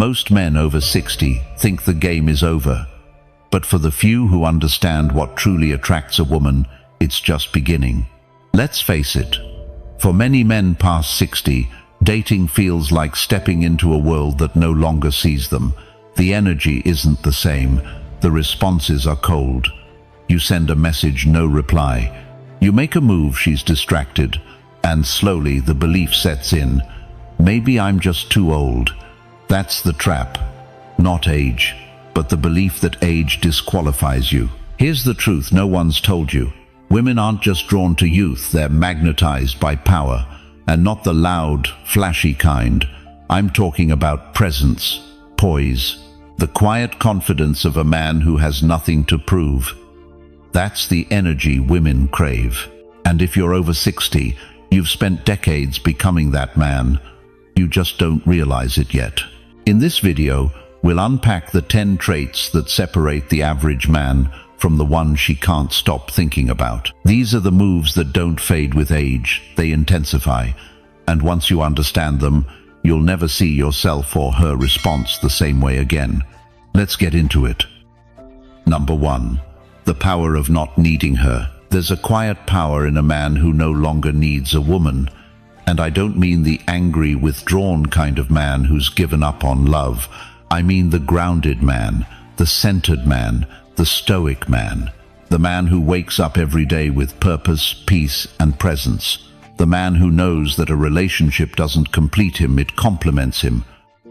Most men over 60 think the game is over. But for the few who understand what truly attracts a woman, it's just beginning. Let's face it, for many men past 60, dating feels like stepping into a world that no longer sees them. The energy isn't the same. The responses are cold. You send a message, no reply. You make a move, she's distracted. And slowly the belief sets in. Maybe I'm just too old. That's the trap. Not age, but the belief that age disqualifies you. Here's the truth no one's told you. Women aren't just drawn to youth, they're magnetized by power. And not the loud, flashy kind. I'm talking about presence, poise, the quiet confidence of a man who has nothing to prove. That's the energy women crave. And if you're over 60, you've spent decades becoming that man. You just don't realize it yet. In this video, we'll unpack the 10 traits that separate the average man from the one she can't stop thinking about. These are the moves that don't fade with age, they intensify. And once you understand them, you'll never see yourself or her response the same way again. Let's get into it. Number 1. The power of not needing her. There's a quiet power in a man who no longer needs a woman. And I don't mean the angry, withdrawn kind of man who's given up on love. I mean the grounded man, the centered man, the stoic man. The man who wakes up every day with purpose, peace, and presence. The man who knows that a relationship doesn't complete him, it complements him.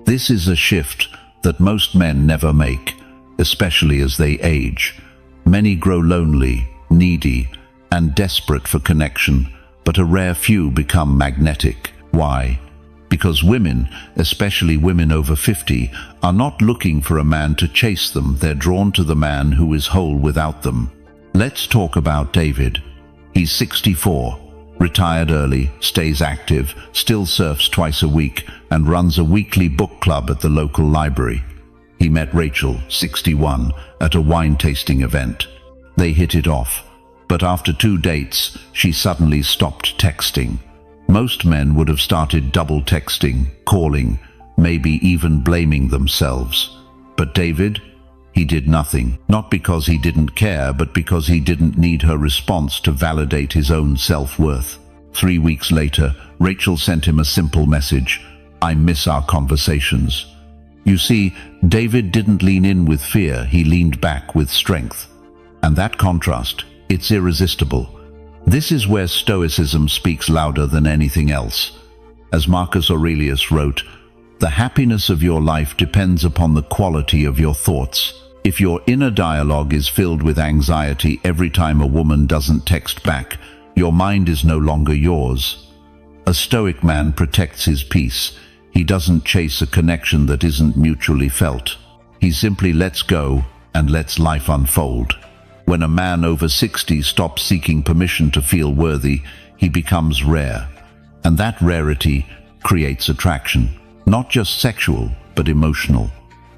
This is a shift that most men never make, especially as they age. Many grow lonely, needy, and desperate for connection, but a rare few become magnetic. Why? Because women, especially women over 50, are not looking for a man to chase them. They're drawn to the man who is whole without them. Let's talk about David. He's 64, retired early, stays active, still surfs twice a week, and runs a weekly book club at the local library. He met Rachel, 61, at a wine tasting event. They hit it off, but after 2 dates, she suddenly stopped texting. Most men would have started double texting, calling, maybe even blaming themselves. But David, he did nothing. Not because he didn't care, but because he didn't need her response to validate his own self-worth. 3 weeks later, Rachel sent him a simple message: "I miss our conversations." You see, David didn't lean in with fear, he leaned back with strength. And that contrast, it's irresistible. This is where Stoicism speaks louder than anything else. As Marcus Aurelius wrote, "The happiness of your life depends upon the quality of your thoughts." If your inner dialogue is filled with anxiety every time a woman doesn't text back, your mind is no longer yours. A stoic man protects his peace. He doesn't chase a connection that isn't mutually felt. He simply lets go and lets life unfold. When a man over 60 stops seeking permission to feel worthy, he becomes rare. And that rarity creates attraction. Not just sexual, but emotional.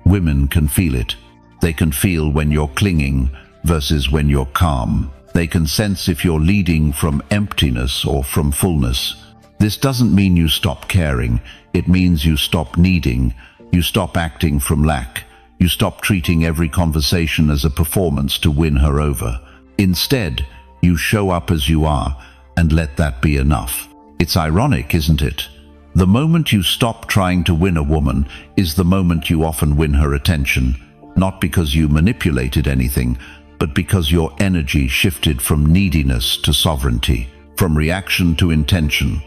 Women can feel it. They can feel when you're clinging versus when you're calm. They can sense if you're leading from emptiness or from fullness. This doesn't mean you stop caring. It means you stop needing. You stop acting from lack. You stop treating every conversation as a performance to win her over. Instead, you show up as you are and let that be enough. It's ironic, isn't it? The moment you stop trying to win a woman is the moment you often win her attention. Not because you manipulated anything, but because your energy shifted from neediness to sovereignty, from reaction to intention,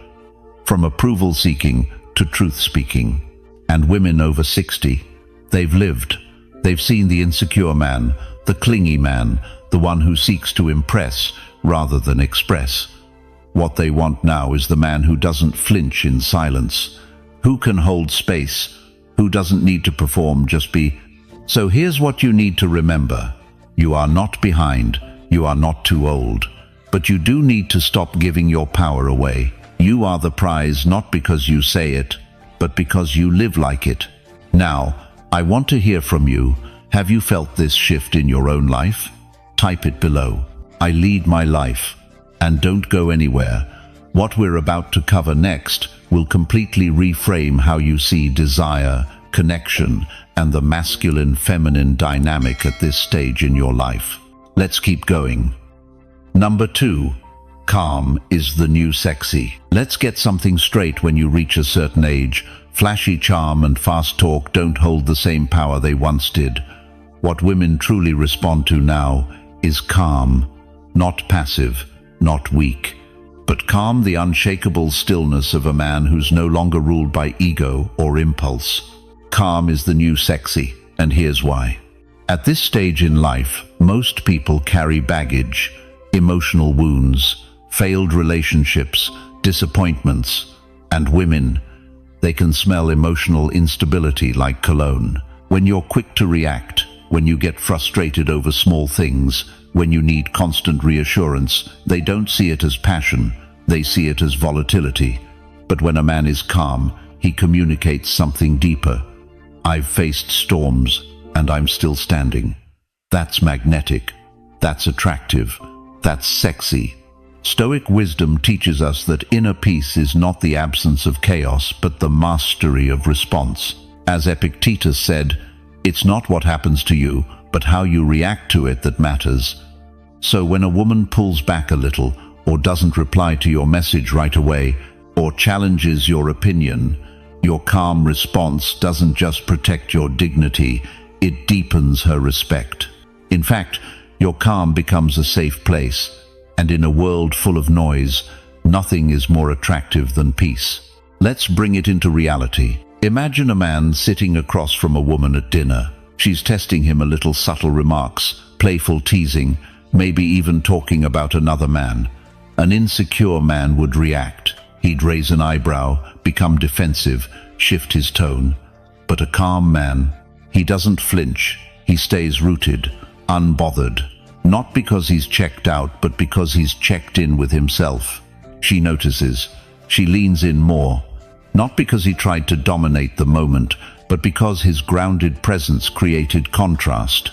from approval-seeking to truth-speaking. And women over 60, they've lived. They've seen the insecure man, the clingy man, the one who seeks to impress rather than express. What they want now is the man who doesn't flinch in silence, who can hold space, who doesn't need to perform, just be. So here's what you need to remember. You are not behind, you are not too old, but you do need to stop giving your power away. You are the prize not because you say it, but because you live like it. Now, I want to hear from you. Have you felt this shift in your own life? Type it below. I lead my life. And don't go anywhere. What we're about to cover next will completely reframe how you see desire, connection, and the masculine-feminine dynamic at this stage in your life. Let's keep going. Number 2. Calm is the new sexy. Let's get something straight. When you reach a certain age, flashy charm and fast talk don't hold the same power they once did. What women truly respond to now is calm, not passive, not weak, but calm, the unshakable stillness of a man who's no longer ruled by ego or impulse. Calm is the new sexy, and here's why. At this stage in life, most people carry baggage, emotional wounds, failed relationships, disappointments, and women. They can smell emotional instability like cologne. When you're quick to react, when you get frustrated over small things, when you need constant reassurance, they don't see it as passion, they see it as volatility. But when a man is calm, he communicates something deeper. I've faced storms, and I'm still standing. That's magnetic. That's attractive. That's sexy. Stoic wisdom teaches us that inner peace is not the absence of chaos, but the mastery of response. As Epictetus said, it's not what happens to you, but how you react to it that matters. So when a woman pulls back a little, or doesn't reply to your message right away, or challenges your opinion, your calm response doesn't just protect your dignity, it deepens her respect. In fact, your calm becomes a safe place, and in a world full of noise, nothing is more attractive than peace. Let's bring it into reality. Imagine a man sitting across from a woman at dinner. She's testing him a little, subtle remarks, playful teasing, maybe even talking about another man. An insecure man would react. He'd raise an eyebrow, become defensive, shift his tone. But a calm man, he doesn't flinch. He stays rooted, unbothered. Not because he's checked out, but because he's checked in with himself. She notices. She leans in more. Not because he tried to dominate the moment, but because his grounded presence created contrast.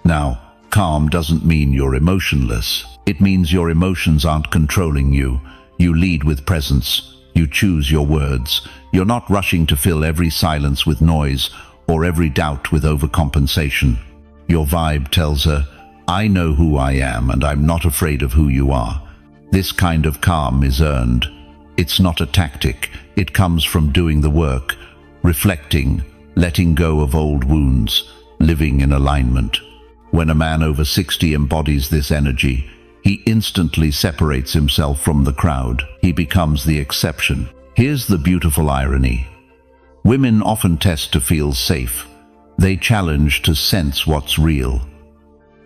Now, calm doesn't mean you're emotionless. It means your emotions aren't controlling you. You lead with presence. You choose your words. You're not rushing to fill every silence with noise or every doubt with overcompensation. Your vibe tells her, I know who I am and I'm not afraid of who you are. This kind of calm is earned. It's not a tactic. It comes from doing the work, reflecting, letting go of old wounds, living in alignment. When a man over 60 embodies this energy, he instantly separates himself from the crowd. He becomes the exception. Here's the beautiful irony. Women often test to feel safe. They challenge to sense what's real.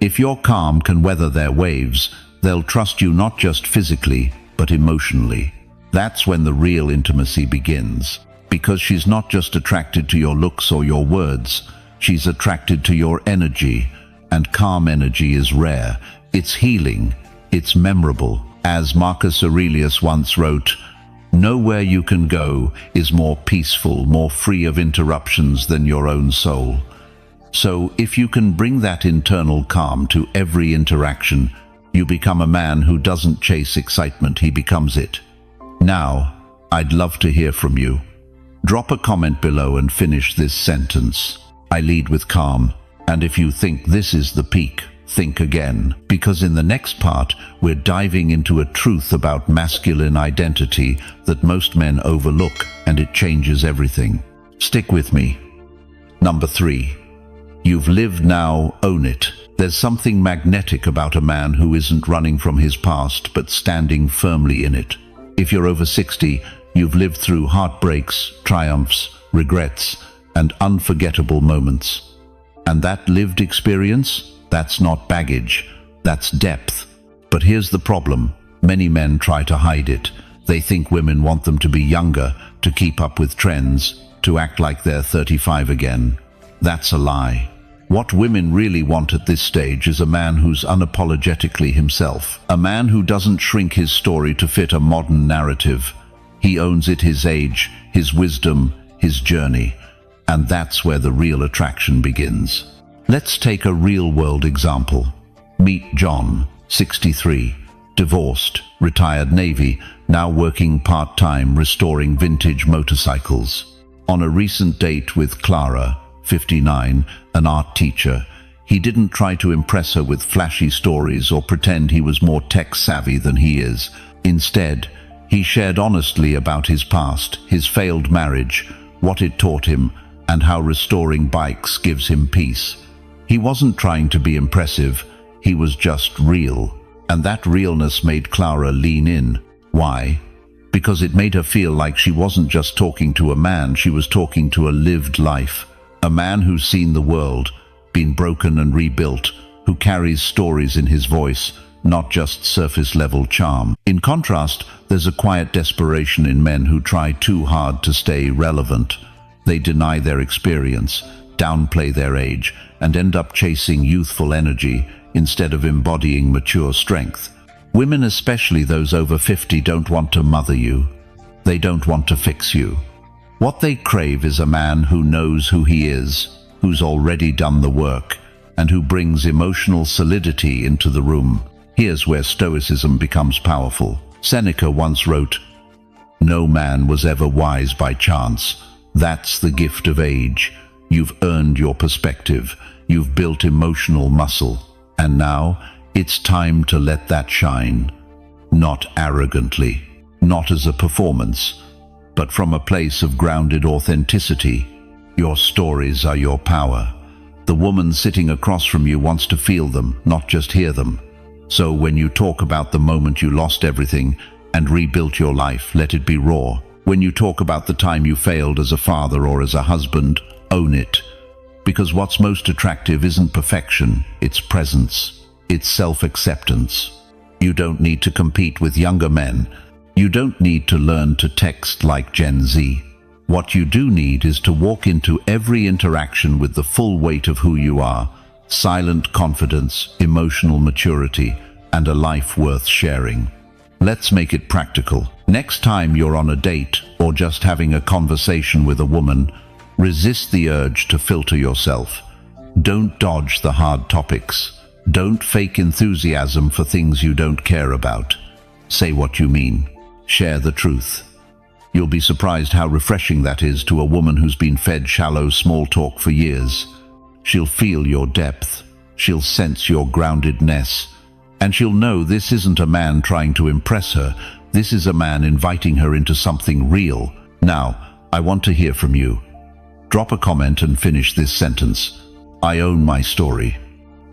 If your calm can weather their waves, they'll trust you not just physically, but emotionally. That's when the real intimacy begins. Because she's not just attracted to your looks or your words, she's attracted to your energy. And calm energy is rare. It's healing. It's memorable. As Marcus Aurelius once wrote, nowhere you can go is more peaceful, more free of interruptions than your own soul. So if you can bring that internal calm to every interaction, you become a man who doesn't chase excitement, he becomes it. Now, I'd love to hear from you. Drop a comment below and finish this sentence. I lead with calm, and if you think this is the peak, think again, because in the next part, we're diving into a truth about masculine identity that most men overlook, and it changes everything. Stick with me. Number 3. You've lived now, own it. There's something magnetic about a man who isn't running from his past, but standing firmly in it. If you're over 60, you've lived through heartbreaks, triumphs, regrets, and unforgettable moments. And that lived experience? That's not baggage, that's depth. But here's the problem. Many men try to hide it. They think women want them to be younger, to keep up with trends, to act like they're 35 again. That's a lie. What women really want at this stage is a man who's unapologetically himself. A man who doesn't shrink his story to fit a modern narrative. He owns it, his age, his wisdom, his journey. And that's where the real attraction begins. Let's take a real-world example. Meet John, 63, divorced, retired Navy, now working part-time restoring vintage motorcycles. On a recent date with Clara, 59, an art teacher, he didn't try to impress her with flashy stories or pretend he was more tech-savvy than he is. Instead, he shared honestly about his past, his failed marriage, what it taught him, and how restoring bikes gives him peace. He wasn't trying to be impressive, he was just real. And that realness made Clara lean in. Why? Because it made her feel like she wasn't just talking to a man, she was talking to a lived life. A man who's seen the world, been broken and rebuilt, who carries stories in his voice, not just surface-level charm. In contrast, there's a quiet desperation in men who try too hard to stay relevant. They deny their experience, downplay their age, and end up chasing youthful energy instead of embodying mature strength. Women, especially those over 50, don't want to mother you. They don't want to fix you. What they crave is a man who knows who he is, who's already done the work, and who brings emotional solidity into the room. Here's where Stoicism becomes powerful. Seneca once wrote, "No man was ever wise by chance. That's the gift of age. You've earned your perspective. You've built emotional muscle. And now, it's time to let that shine. Not arrogantly, not as a performance, but from a place of grounded authenticity. Your stories are your power. The woman sitting across from you wants to feel them, not just hear them. So when you talk about the moment you lost everything and rebuilt your life, let it be raw. When you talk about the time you failed as a father or as a husband, own it. Because what's most attractive isn't perfection, it's presence. It's self-acceptance. You don't need to compete with younger men. You don't need to learn to text like Gen Z. What you do need is to walk into every interaction with the full weight of who you are. Silent confidence, emotional maturity, and a life worth sharing. Let's make it practical. Next time you're on a date or just having a conversation with a woman, resist the urge to filter yourself. Don't dodge the hard topics. Don't fake enthusiasm for things you don't care about. Say what you mean. Share the truth. You'll be surprised how refreshing that is to a woman who's been fed shallow small talk for years. She'll feel your depth. She'll sense your groundedness. And she'll know this isn't a man trying to impress her. This is a man inviting her into something real. Now, I want to hear from you. Drop a comment and finish this sentence. I own my story.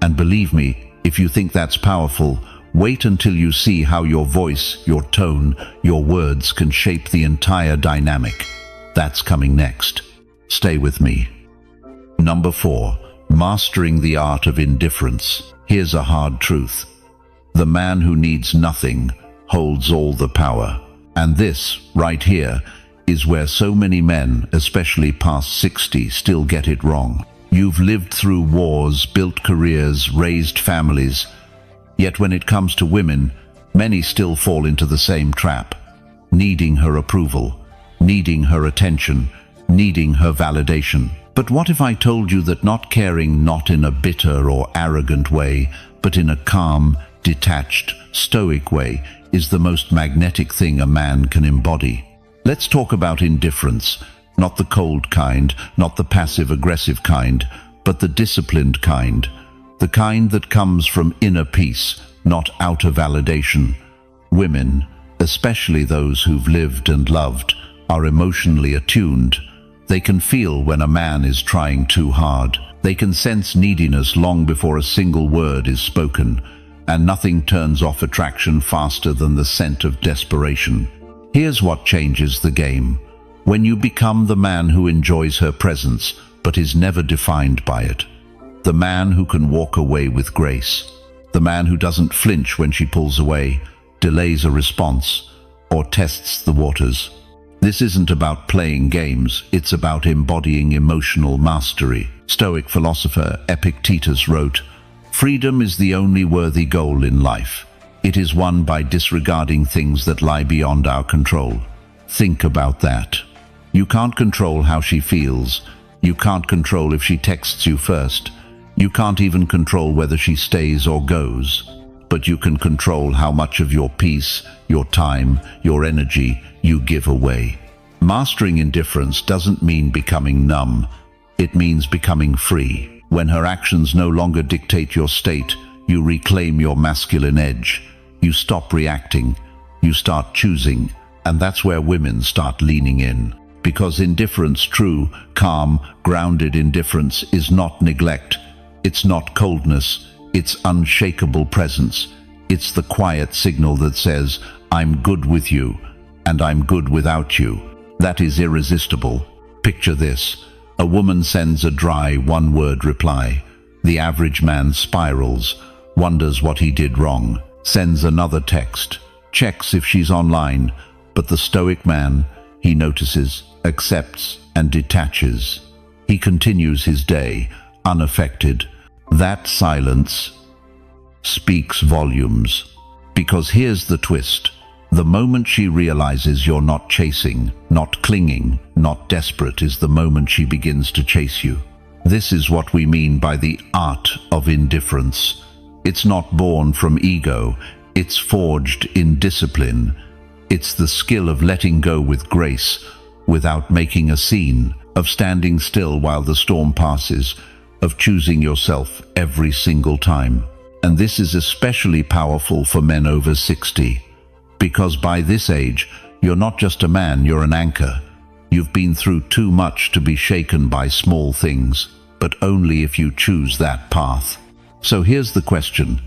And believe me, if you think that's powerful, wait until you see how your voice, your tone, your words can shape the entire dynamic. That's coming next. Stay with me. Number 4, mastering the art of indifference. Here's a hard truth. The man who needs nothing holds all the power. And this, right here, is where so many men, especially past 60, still get it wrong. You've lived through wars, built careers, raised families. Yet when it comes to women, many still fall into the same trap. Needing her approval, needing her attention, needing her validation. But what if I told you that not caring, not in a bitter or arrogant way, but in a calm, detached, stoic way, is the most magnetic thing a man can embody? Let's talk about indifference. Not the cold kind, not the passive-aggressive kind, but the disciplined kind. The kind that comes from inner peace, not outer validation. Women, especially those who've lived and loved, are emotionally attuned. They can feel when a man is trying too hard. They can sense neediness long before a single word is spoken, and nothing turns off attraction faster than the scent of desperation. Here's what changes the game. When you become the man who enjoys her presence, but is never defined by it. The man who can walk away with grace. The man who doesn't flinch when she pulls away, delays a response, or tests the waters. This isn't about playing games, it's about embodying emotional mastery. Stoic philosopher Epictetus wrote, "Freedom is the only worthy goal in life. It is won by disregarding things that lie beyond our control." Think about that. You can't control how she feels. You can't control if she texts you first. You can't even control whether she stays or goes. But you can control how much of your peace, your time, your energy you give away. Mastering indifference doesn't mean becoming numb. It means becoming free. When her actions no longer dictate your state, you reclaim your masculine edge. You stop reacting. You start choosing. And that's where women start leaning in. Because indifference, true, calm, grounded indifference, is not neglect. It's not coldness. It's unshakable presence. It's the quiet signal that says, I'm good with you, and I'm good without you. That is irresistible. Picture this. A woman sends a dry, one-word reply. The average man spirals, wonders what he did wrong, sends another text, checks if she's online. But the Stoic man, he notices, accepts, and detaches. He continues his day, unaffected. That silence speaks volumes. Because here's the twist. The moment she realizes you're not chasing, not clinging, not desperate, is the moment she begins to chase you. This is what we mean by the art of indifference. It's not born from ego. It's forged in discipline. It's the skill of letting go with grace, without making a scene, of standing still while the storm passes, of choosing yourself every single time. And this is especially powerful for men over 60. Because by this age, you're not just a man, you're an anchor. You've been through too much to be shaken by small things, but only if you choose that path. So here's the question.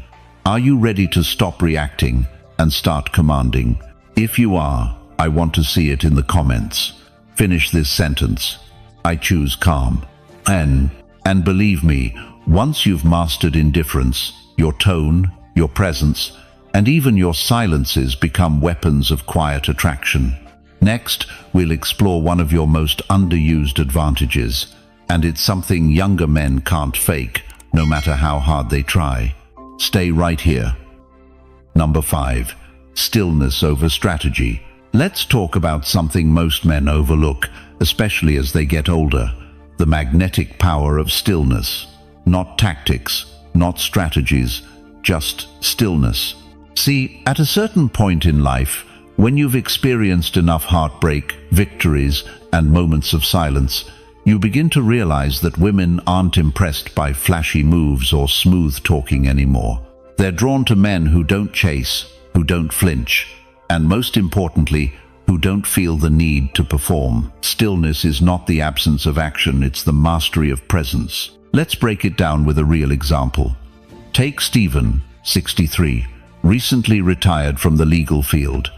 Are you ready to stop reacting and start commanding? If you are, I want to see it in the comments. Finish this sentence. I choose calm. And believe me, once you've mastered indifference, your tone, your presence, and even your silences become weapons of quiet attraction. Next, we'll explore one of your most underused advantages, and it's something younger men can't fake, no matter how hard they try. Stay right here. Number 5. Stillness over strategy. Let's talk about something most men overlook, especially as they get older. The magnetic power of stillness. Not tactics, not strategies, just stillness. See, at a certain point in life, when you've experienced enough heartbreak, victories, and moments of silence, you begin to realize that women aren't impressed by flashy moves or smooth talking anymore. They're drawn to men who don't chase, who don't flinch, and most importantly, who don't feel the need to perform. Stillness is not the absence of action, it's the mastery of presence. Let's break it down with a real example. Take Stephen, 63, recently retired from the legal field.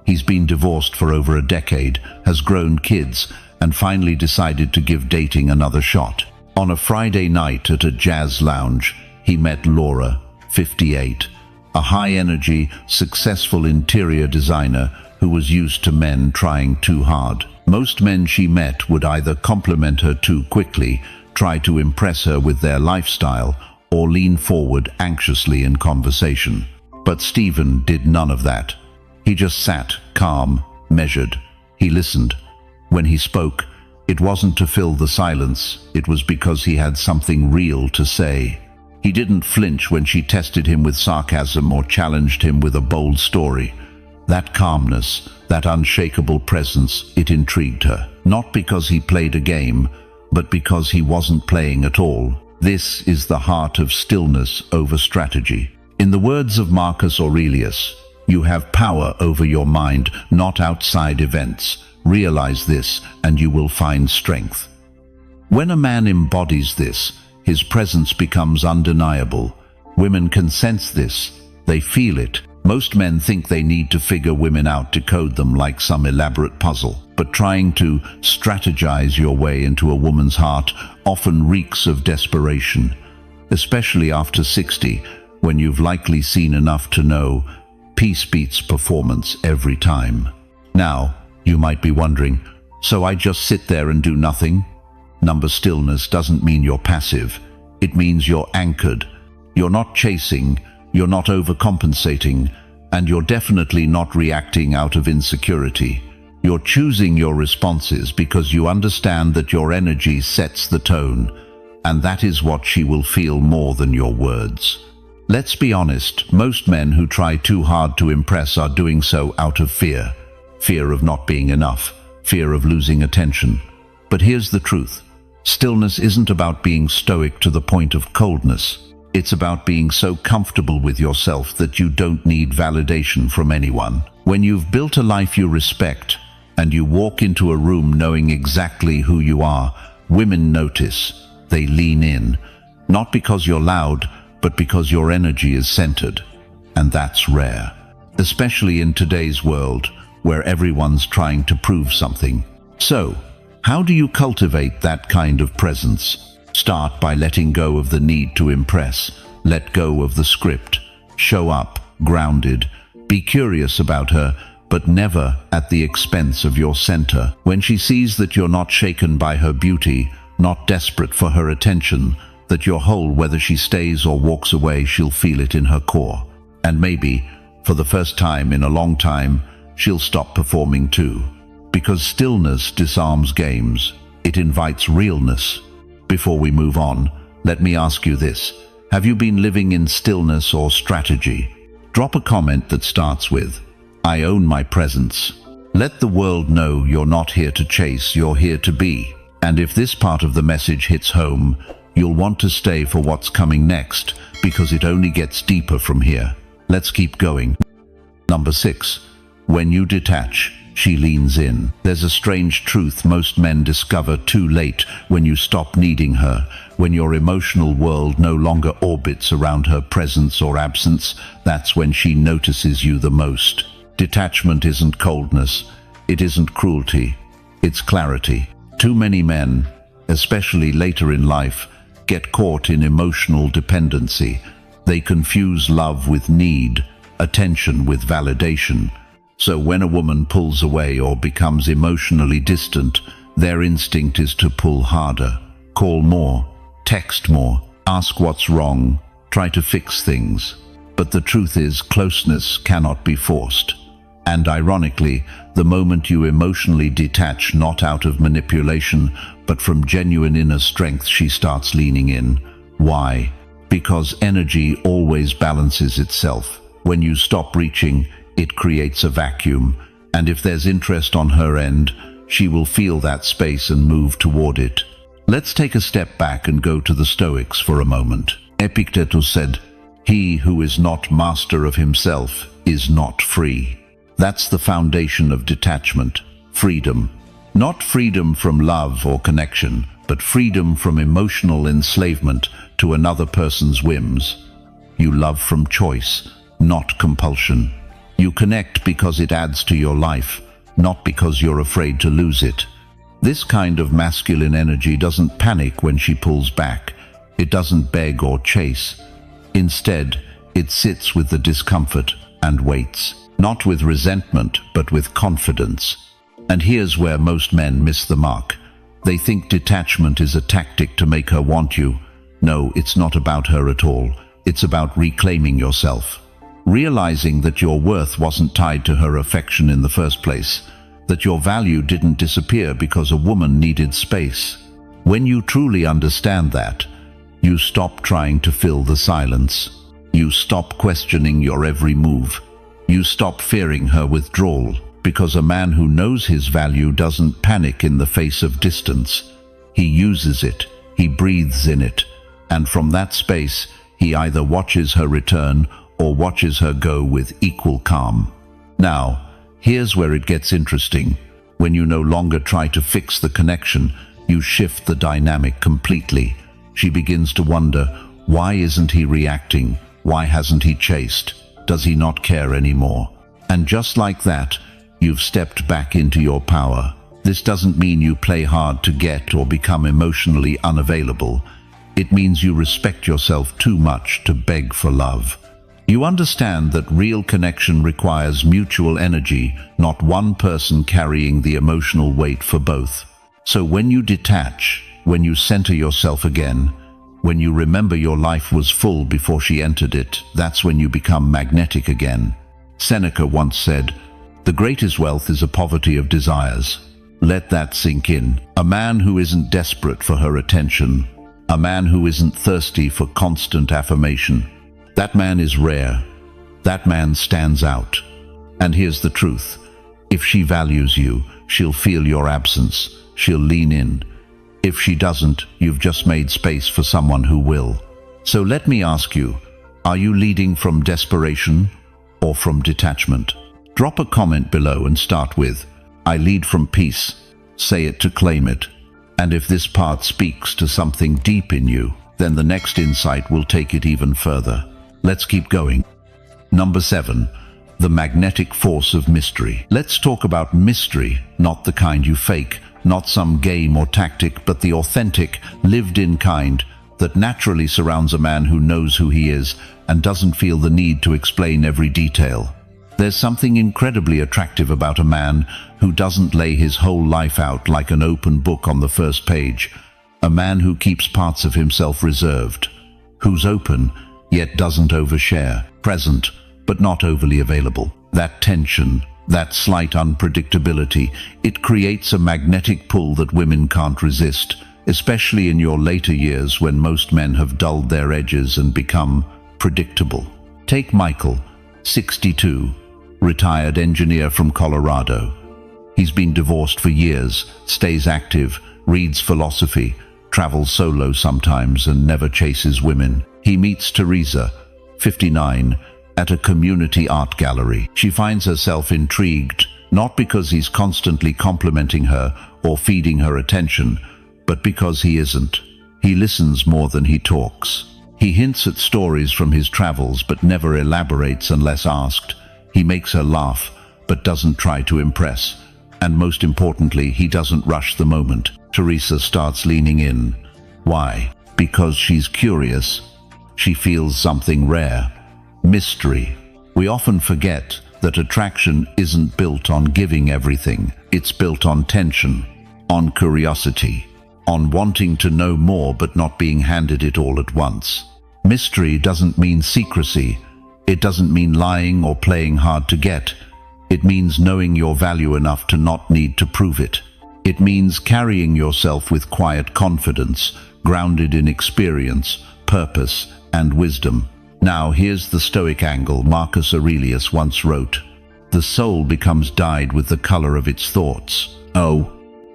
He's been divorced for over a decade, has grown kids, and finally decided to give dating another shot. On a Friday night at a jazz lounge, he met Laura, 58, a high-energy, successful interior designer who was used to men trying too hard. Most men she met would either compliment her too quickly, try to impress her with their lifestyle, or lean forward anxiously in conversation. But Stephen did none of that. He just sat, calm, measured. He listened. When he spoke, it wasn't to fill the silence, it was because he had something real to say. He didn't flinch when she tested him with sarcasm or challenged him with a bold story. That calmness, that unshakable presence, it intrigued her. Not because he played a game, but because he wasn't playing at all. This is the heart of stillness over strategy. In the words of Marcus Aurelius, you have power over your mind, not outside events. Realize this, and you will find strength. When a man embodies this, his presence becomes undeniable. Women can sense this. They feel it. Most men think they need to figure women out to code them like some elaborate puzzle. But trying to strategize your way into a woman's heart often reeks of desperation, especially after 60, when you've likely seen enough to know peace beats performance every time. Now, you might be wondering, so I just sit there and do nothing? Number stillness doesn't mean you're passive. It means you're anchored. You're not chasing, you're not overcompensating, and you're definitely not reacting out of insecurity. You're choosing your responses because you understand that your energy sets the tone, and that is what she will feel more than your words. Let's be honest, most men who try too hard to impress are doing so out of fear. Fear of not being enough. fear of losing attention. But here's the truth. Stillness isn't about being stoic to the point of coldness. It's about being so comfortable with yourself that you don't need validation from anyone. When you've built a life you respect, and you walk into a room knowing exactly who you are, women notice. They lean in. Not because you're loud, but because your energy is centered. And that's rare. Especially in today's world, where everyone's trying to prove something. So, how do you cultivate that kind of presence? Start by letting go of the need to impress. Let go of the script. Show up, grounded. Be curious about her, but never at the expense of your center. When she sees that you're not shaken by her beauty, not desperate for her attention, that you're whole whether she stays or walks away, she'll feel it in her core. And maybe, for the first time in a long time, she'll stop performing too. Because stillness disarms games. It invites realness. Before we move on, let me ask you this. Have you been living in stillness or strategy? Drop a comment that starts with, "I own my presence." Let the world know you're not here to chase, you're here to be. And if this part of the message hits home, you'll want to stay for what's coming next, because it only gets deeper from here. Let's keep going. Number 6. When you detach, she leans in. There's a strange truth most men discover too late. When you stop needing her, when your emotional world no longer orbits around her presence or absence, that's when she notices you the most. Detachment isn't coldness. It isn't cruelty. It's clarity. Too many men, especially later in life, get caught in emotional dependency. They confuse love with need, attention with validation. So when a woman pulls away or becomes emotionally distant, their instinct is to pull harder, call more, text more, ask what's wrong, try to fix things. But the truth is, closeness cannot be forced. And ironically, the moment you emotionally detach, not out of manipulation, but from genuine inner strength, she starts leaning in. Why? Because energy always balances itself. When you stop reaching, it creates a vacuum, and if there's interest on her end, she will feel that space and move toward it. Let's take a step back and go to the Stoics for a moment. Epictetus said, "He who is not master of himself is not free." That's the foundation of detachment, freedom. Not freedom from love or connection, but freedom from emotional enslavement to another person's whims. You love from choice, not compulsion. You connect because it adds to your life, not because you're afraid to lose it. This kind of masculine energy doesn't panic when she pulls back. It doesn't beg or chase. Instead, it sits with the discomfort and waits. Not with resentment, but with confidence. And here's where most men miss the mark. They think detachment is a tactic to make her want you. No, it's not about her at all. It's about reclaiming yourself. Realizing that your worth wasn't tied to her affection in the first place. That your value didn't disappear because a woman needed space. When you truly understand that, you stop trying to fill the silence. You stop questioning your every move. You stop fearing her withdrawal, because a man who knows his value doesn't panic in the face of distance. He uses it, he breathes in it, and from that space, he either watches her return or watches her go with equal calm. Now, here's where it gets interesting. When you no longer try to fix the connection, you shift the dynamic completely. She begins to wonder, why isn't he reacting? Why hasn't he chased? Does he not care anymore? And just like that, you've stepped back into your power. This doesn't mean you play hard to get or become emotionally unavailable. It means you respect yourself too much to beg for love. You understand that real connection requires mutual energy, not one person carrying the emotional weight for both. So when you detach, when you center yourself again, when you remember your life was full before she entered it, that's when you become magnetic again. Seneca once said, "The greatest wealth is a poverty of desires." Let that sink in. A man who isn't desperate for her attention, a man who isn't thirsty for constant affirmation, that man is rare. That man stands out. And here's the truth. If she values you, She'll feel your absence. She'll lean in. If she doesn't, you've just made space for someone who will. So let me ask you, are you leading from desperation or from detachment? Drop a comment below and start with, I lead from peace. Say it to claim it. And if this part speaks to something deep in you, then the next insight will take it even further. Let's keep going. Number 7. The magnetic force of mystery. Let's talk about mystery, not the kind you fake, not some game or tactic, but the authentic, lived-in kind that naturally surrounds a man who knows who he is and doesn't feel the need to explain every detail. There's something incredibly attractive about a man who doesn't lay his whole life out like an open book on the first page. A man who keeps parts of himself reserved, who's open, yet doesn't overshare, present, but not overly available. That tension, that slight unpredictability, it creates a magnetic pull that women can't resist, especially in your later years when most men have dulled their edges and become predictable. Take Michael, 62, retired engineer from Colorado. He's been divorced for years, stays active, reads philosophy, travels solo sometimes and never chases women. He meets Teresa, 59, at a community art gallery. She finds herself intrigued, not because he's constantly complimenting her or feeding her attention, but because he isn't. He listens more than he talks. He hints at stories from his travels but never elaborates unless asked. He makes her laugh but doesn't try to impress. And most importantly, he doesn't rush the moment. Teresa starts leaning in. Why? Because she's curious. She feels something rare. Mystery. We often forget that attraction isn't built on giving everything. It's built on tension, on curiosity, on wanting to know more but not being handed it all at once. Mystery doesn't mean secrecy. It doesn't mean lying or playing hard to get. It means knowing your value enough to not need to prove it. It means carrying yourself with quiet confidence, grounded in experience, purpose, and wisdom. Now here's the Stoic angle. Marcus Aurelius once wrote, "The soul becomes dyed with the color of its thoughts." Oh,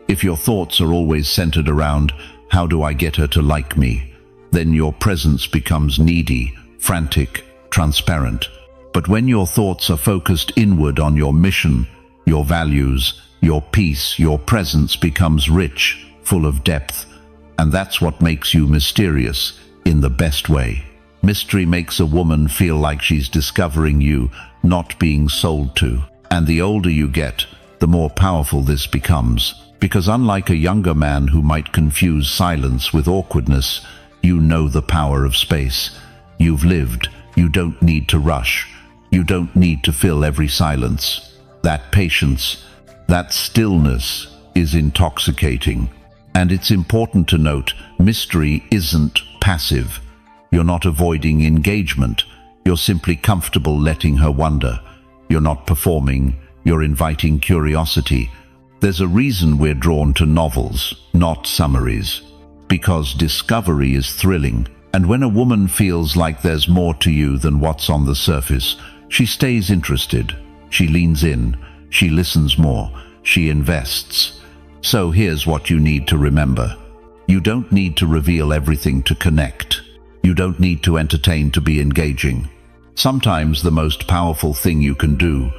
if your thoughts are always centered around, how do I get her to like me? Then your presence becomes needy, frantic, transparent. But when your thoughts are focused inward on your mission, your values, your peace, your presence becomes rich, full of depth. And that's what makes you mysterious, in the best way. Mystery makes a woman feel like she's discovering you, not being sold to. And the older you get, the more powerful this becomes. Because unlike a younger man who might confuse silence with awkwardness, you know the power of space. You've lived. You don't need to rush. You don't need to fill every silence. That patience, that stillness is intoxicating. And it's important to note, mystery isn't passive. You're not avoiding engagement. You're simply comfortable letting her wonder. You're not performing. You're inviting curiosity. There's a reason we're drawn to novels, not summaries. Because discovery is thrilling. And when a woman feels like there's more to you than what's on the surface, she stays interested. She leans in. She listens more. She invests. So here's what you need to remember. You don't need to reveal everything to connect. You don't need to entertain to be engaging. Sometimes the most powerful thing you can do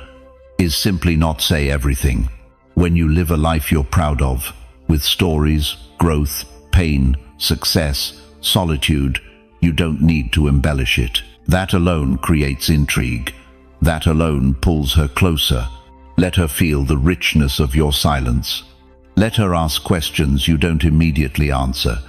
is simply not say everything. When you live a life you're proud of, with stories, growth, pain, success, solitude, you don't need to embellish it. That alone creates intrigue. That alone pulls her closer. Let her feel the richness of your silence. Let her ask questions you don't immediately answer.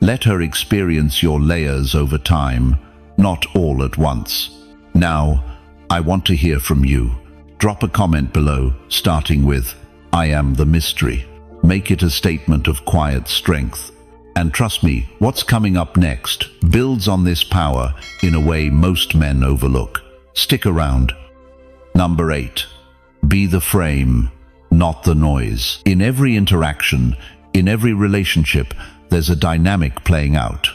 Let her experience your layers over time, not all at once. Now, I want to hear from you. Drop a comment below, starting with, "I am the mystery." Make it a statement of quiet strength. And trust me, what's coming up next builds on this power in a way most men overlook. Stick around. Number 8. Be the frame, not the noise. In every interaction, in every relationship, there's a dynamic playing out.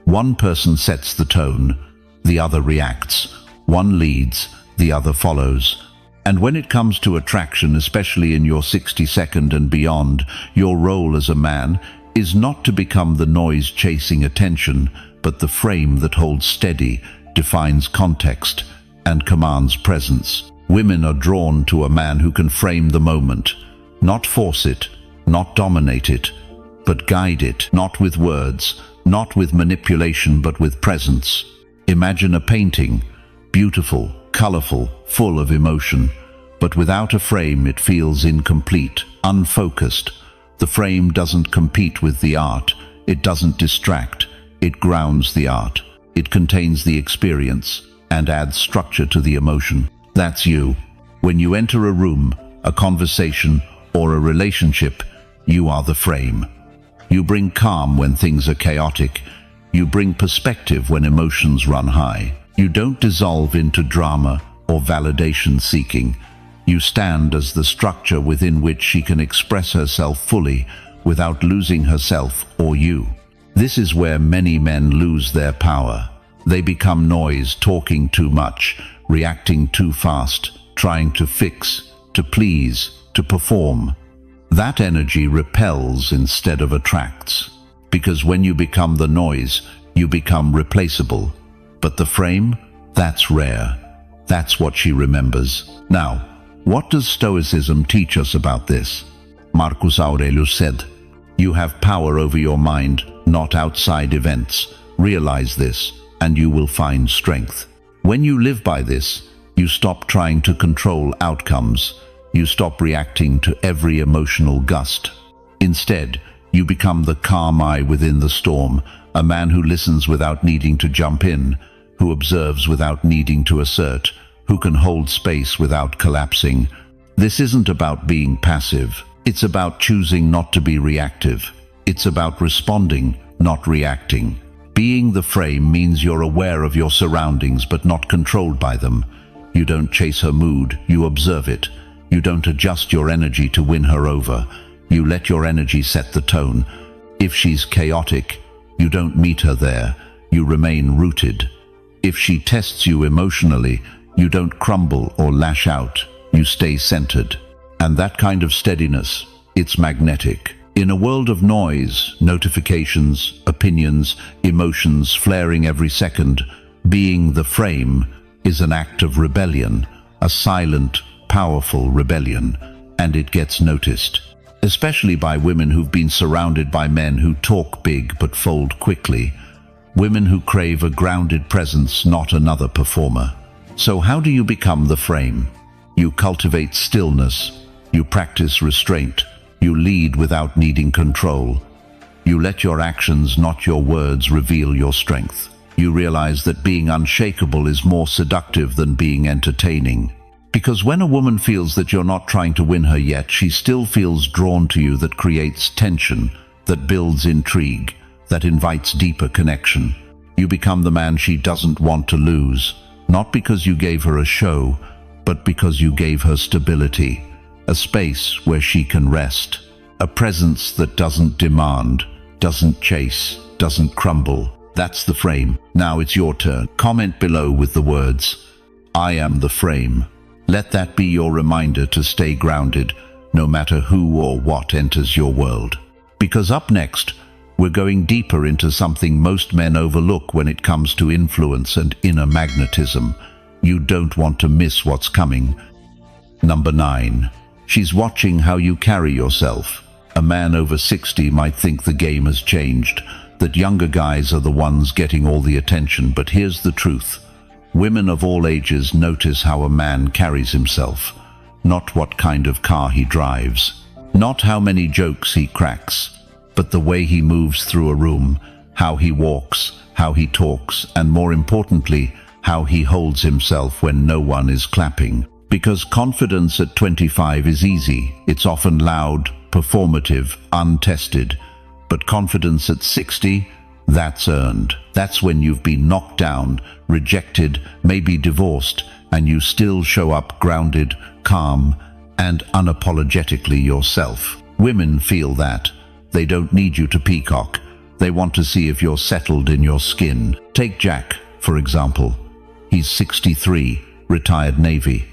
One person sets the tone, the other reacts. One leads, the other follows. And when it comes to attraction, especially in your 62nd and beyond, your role as a man is not to become the noise chasing attention, but the frame that holds steady, defines context, and commands presence. Women are drawn to a man who can frame the moment, not force it, not dominate it, but guide it, not with words, not with manipulation, but with presence. Imagine a painting, beautiful, colorful, full of emotion, but without a frame it feels incomplete, unfocused. The frame doesn't compete with the art, it doesn't distract, it grounds the art. It contains the experience and adds structure to the emotion. That's you. When you enter a room, a conversation, or a relationship, you are the frame. You bring calm when things are chaotic. You bring perspective when emotions run high. You don't dissolve into drama or validation seeking. You stand as the structure within which she can express herself fully without losing herself or you. This is where many men lose their power. They become noise, talking too much, reacting too fast, trying to fix, to please, to perform. That energy repels instead of attracts. Because when you become the noise, you become replaceable. But the frame, that's rare. That's what she remembers. Now, what does Stoicism teach us about this? Marcus Aurelius said, "You have power over your mind, not outside events. Realize this, and you will find strength." When you live by this, you stop trying to control outcomes. You stop reacting to every emotional gust. Instead, you become the calm eye within the storm, a man who listens without needing to jump in, who observes without needing to assert, who can hold space without collapsing. This isn't about being passive. It's about choosing not to be reactive. It's about responding, not reacting. Being the frame means you're aware of your surroundings but not controlled by them. You don't chase her mood, you observe it. You don't adjust your energy to win her over. You let your energy set the tone. If she's chaotic, you don't meet her there. You remain rooted. If she tests you emotionally, you don't crumble or lash out. You stay centered. And that kind of steadiness, it's magnetic. In a world of noise, notifications, opinions, emotions flaring every second, being the frame is an act of rebellion, a silent, powerful rebellion, and it gets noticed. Especially by women who've been surrounded by men who talk big but fold quickly. Women who crave a grounded presence, not another performer. So how do you become the frame? You cultivate stillness. You practice restraint. You lead without needing control. You let your actions, not your words, reveal your strength. You realize that being unshakable is more seductive than being entertaining. Because when a woman feels that you're not trying to win her yet, she still feels drawn to you. That creates tension, that builds intrigue, that invites deeper connection. You become the man she doesn't want to lose, not because you gave her a show, but because you gave her stability, a space where she can rest, a presence that doesn't demand, doesn't chase, doesn't crumble. That's the frame. Now it's your turn. Comment below with the words, "I am the frame." Let that be your reminder to stay grounded, no matter who or what enters your world. Because up next, we're going deeper into something most men overlook when it comes to influence and inner magnetism. You don't want to miss what's coming. Number 9. She's watching how you carry yourself. A man over 60 might think the game has changed, that younger guys are the ones getting all the attention, but here's the truth. Women of all ages notice how a man carries himself, not what kind of car he drives, not how many jokes he cracks, but the way he moves through a room, how he walks, how he talks, and more importantly, how he holds himself when no one is clapping. Because confidence at 25 is easy. It's often loud, performative, untested. But confidence at 60, that's earned. That's when you've been knocked down, rejected, maybe divorced, and you still show up grounded, calm, and unapologetically yourself. Women feel that. They don't need you to peacock. They want to see if you're settled in your skin. Take Jack, for example. He's 63, retired Navy.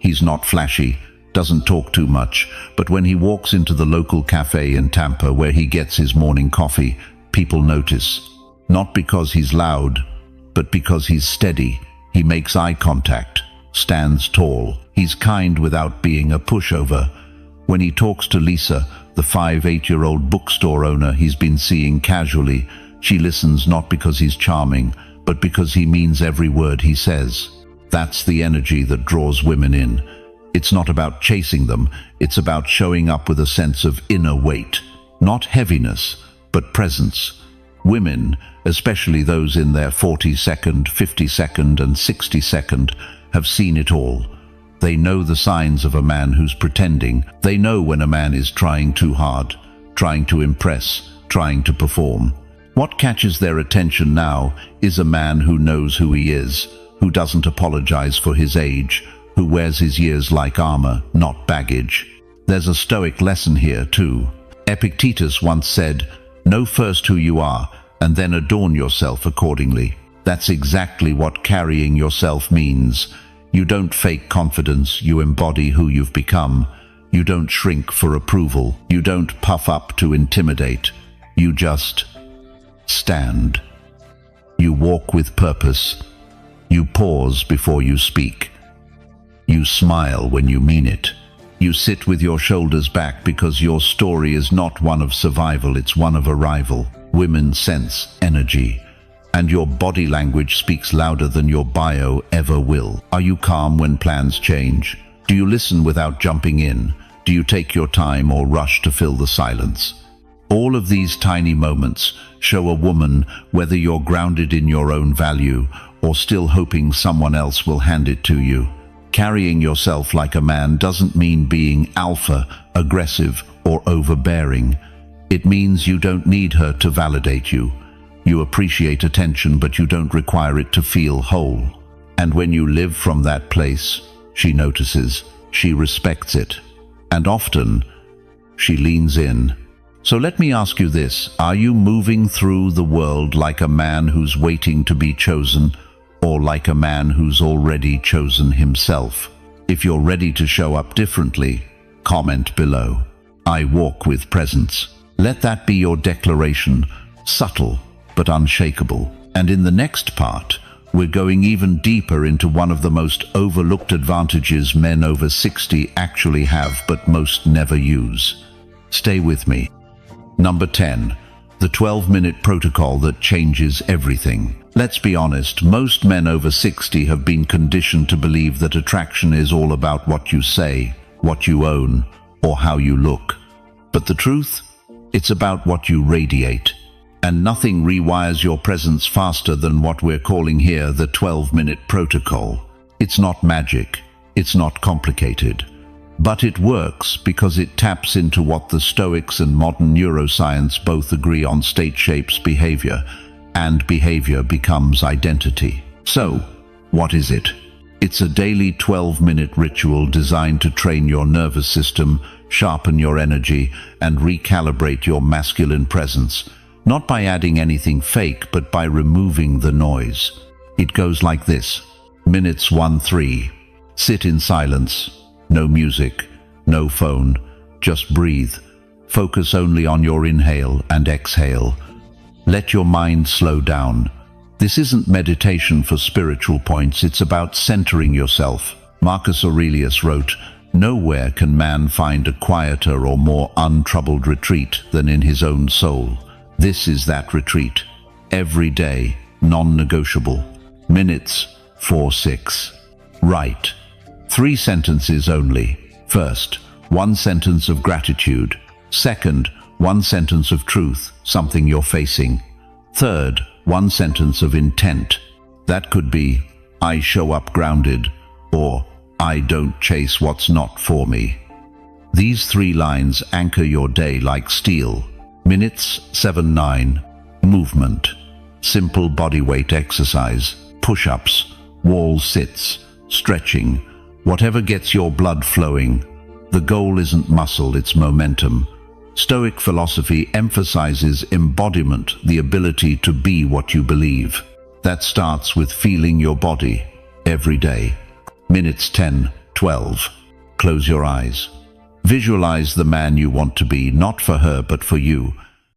He's not flashy, doesn't talk too much, but when he walks into the local cafe in Tampa where he gets his morning coffee, people notice. Not because he's loud, but because he's steady. He makes eye contact, stands tall. He's kind without being a pushover. When he talks to Lisa, the 8-year-old bookstore owner he's been seeing casually, she listens not because he's charming, but because he means every word he says. That's the energy that draws women in. It's not about chasing them, it's about showing up with a sense of inner weight. Not heaviness, but presence. Women, especially those in their 40-second, 50-second and 60-second, have seen it all. They know the signs of a man who's pretending. They know when a man is trying too hard, trying to impress, trying to perform. What catches their attention now is a man who knows who he is, who doesn't apologize for his age, who wears his years like armor, not baggage. There's a Stoic lesson here too. Epictetus once said, "Know first who you are, and then adorn yourself accordingly." That's exactly what carrying yourself means. You don't fake confidence, you embody who you've become. You don't shrink for approval. You don't puff up to intimidate. You just stand. You walk with purpose. You pause before you speak. You smile when you mean it. You sit with your shoulders back because your story is not one of survival, it's one of arrival. Women sense energy, and your body language speaks louder than your bio ever will. Are you calm when plans change? Do you listen without jumping in? Do you take your time or rush to fill the silence? All of these tiny moments show a woman whether you're grounded in your own value or still hoping someone else will hand it to you. Carrying yourself like a man doesn't mean being alpha, aggressive, or overbearing. It means you don't need her to validate you. You appreciate attention, but you don't require it to feel whole. And when you live from that place, she notices, she respects it, and often she leans in. So let me ask you this, are you moving through the world like a man who's waiting to be chosen, or like a man who's already chosen himself? If you're ready to show up differently, comment below. I walk with presence. Let that be your declaration, subtle but unshakable. And in the next part, we're going even deeper into one of the most overlooked advantages men over 60 actually have but most never use. Stay with me. Number 10. The 12-minute protocol that changes everything. Let's be honest, most men over 60 have been conditioned to believe that attraction is all about what you say, what you own, or how you look. But the truth? It's about what you radiate. And nothing rewires your presence faster than what we're calling here the 12-minute protocol. It's not magic. It's not complicated. But it works because it taps into what the Stoics and modern neuroscience both agree on: state shapes behavior, and behavior becomes identity. So, what is it? It's a daily 12-minute ritual designed to train your nervous system, sharpen your energy, and recalibrate your masculine presence, not by adding anything fake, but by removing the noise. It goes like this. Minutes 1-3. Sit in silence. No music, no phone, just breathe. Focus only on your inhale and exhale. Let your mind slow down. This isn't meditation for spiritual points, it's about centering yourself. Marcus Aurelius wrote, "Nowhere can man find a quieter or more untroubled retreat than in his own soul." This is that retreat. Every day, non-negotiable. Minutes 4-6. Write. 3 sentences only. First, 1 sentence of gratitude. Second, 1 sentence of truth, something you're facing. Third, 1 sentence of intent. That could be, "I show up grounded," or "I don't chase what's not for me." These 3 lines anchor your day like steel. Minutes 7-9. Movement. Simple bodyweight exercise. Push-ups, wall sits, stretching. Whatever gets your blood flowing. The goal isn't muscle, it's momentum. Stoic philosophy emphasizes embodiment, the ability to be what you believe. That starts with feeling your body every day. Minutes 10, 12. Close your eyes. Visualize the man you want to be, not for her but for you.